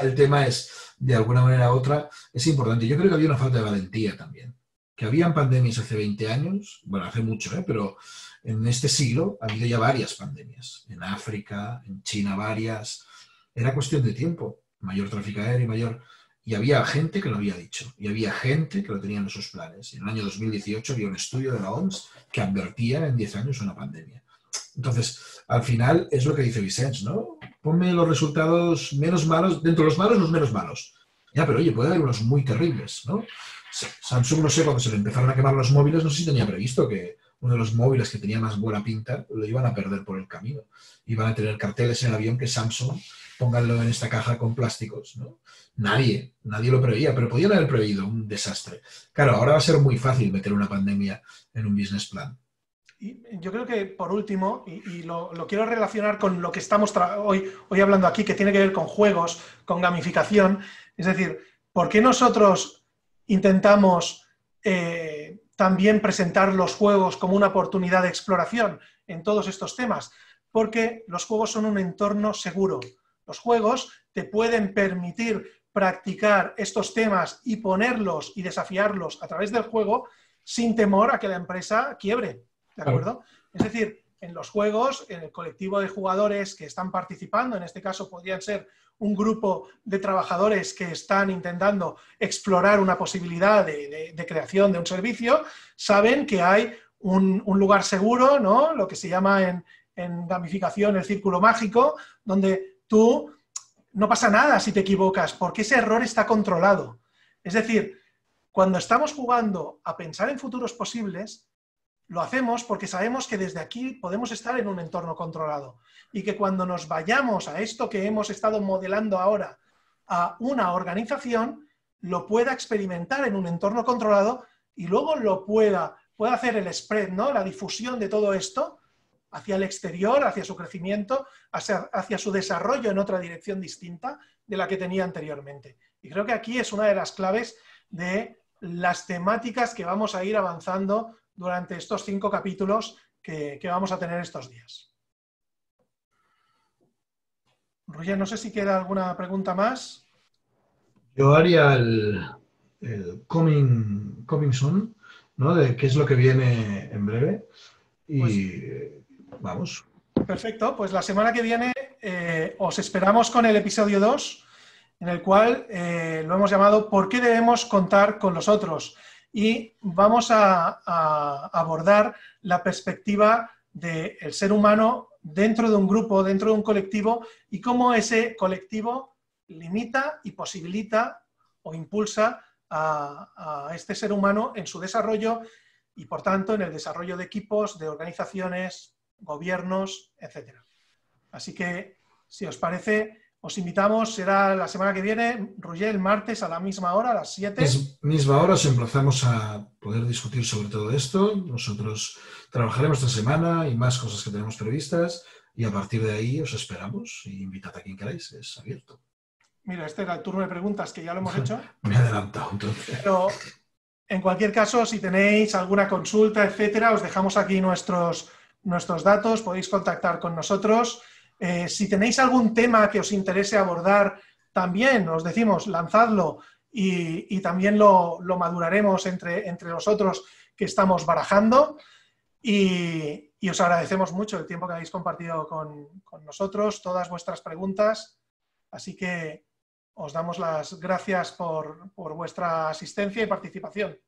El tema es, de alguna manera u otra, es importante. Yo creo que había una falta de valentía también. Que habían pandemias hace 20 años, bueno, hace mucho, pero en este siglo ha habido ya varias pandemias. En África, en China varias. Era cuestión de tiempo. Mayor tráfico aéreo y mayor... Y había gente que lo había dicho, y había gente que lo tenía en sus planes. Y en el año 2018 había un estudio de la OMS que advertía en 10 años una pandemia. Entonces, al final, es lo que dice Vicens, ¿no? Ponme los resultados menos malos, dentro de los malos, los menos malos. Ya, pero oye, puede haber unos muy terribles, ¿no? Samsung, no sé, cuando se le empezaron a quemar los móviles, no sé si tenía previsto que uno de los móviles que tenía más buena pinta, lo iban a perder por el camino. Iban a tener carteles en el avión que Samsung, pónganlo en esta caja con plásticos, ¿no? Nadie lo preveía, pero podían haber previsto un desastre. Claro, ahora va a ser muy fácil meter una pandemia en un business plan. Y yo creo que, por último, y lo quiero relacionar con lo que estamos hoy hablando aquí, que tiene que ver con juegos, con gamificación, es decir, ¿por qué nosotros intentamos también presentar los juegos como una oportunidad de exploración en todos estos temas? Porque los juegos son un entorno seguro. Los juegos te pueden permitir practicar estos temas y ponerlos y desafiarlos a través del juego sin temor a que la empresa quiebre. ¿De acuerdo? Es decir, en los juegos, en el colectivo de jugadores que están participando, en este caso podrían ser un grupo de trabajadores que están intentando explorar una posibilidad de creación de un servicio, saben que hay un lugar seguro, ¿no? Lo que se llama en gamificación el círculo mágico, donde tú no pasa nada si te equivocas, porque ese error está controlado. Es decir, cuando estamos jugando a pensar en futuros posibles, lo hacemos porque sabemos que desde aquí podemos estar en un entorno controlado y que cuando nos vayamos a esto que hemos estado modelando ahora a una organización, lo pueda experimentar en un entorno controlado y luego lo pueda hacer el spread, ¿no? La difusión de todo esto hacia el exterior, hacia su crecimiento, hacia su desarrollo en otra dirección distinta de la que tenía anteriormente. Y creo que aquí es una de las claves de las temáticas que vamos a ir avanzando durante estos 5 capítulos que vamos a tener estos días. Roger, no sé si queda alguna pregunta más. Yo haría el coming soon, ¿no? De qué es lo que viene en breve. Y pues, vamos. Perfecto, pues la semana que viene os esperamos con el episodio 2, en el cual lo hemos llamado ¿Por qué debemos contar con los otros? Y vamos a abordar la perspectiva del ser humano dentro de un grupo, dentro de un colectivo, y cómo ese colectivo limita y posibilita o impulsa a este ser humano en su desarrollo y, por tanto, en el desarrollo de equipos, de organizaciones, gobiernos, etc. Así que, si os parece, os invitamos, será la semana que viene, Roger, el martes a la misma hora, a las 7. Misma hora, os emplazamos a poder discutir sobre todo esto. Nosotros trabajaremos esta semana y más cosas que tenemos previstas y a partir de ahí os esperamos y invitad a quien queráis, es abierto. Mira, este era el turno de preguntas que ya lo hemos hecho. Me he adelantado entonces. Pero en cualquier caso, si tenéis alguna consulta, etcétera, os dejamos aquí nuestros datos, podéis contactar con nosotros. Si tenéis algún tema que os interese abordar, también os decimos, lanzadlo y también lo maduraremos entre nosotros que estamos barajando. Y os agradecemos mucho el tiempo que habéis compartido con nosotros, todas vuestras preguntas. Así que os damos las gracias por vuestra asistencia y participación.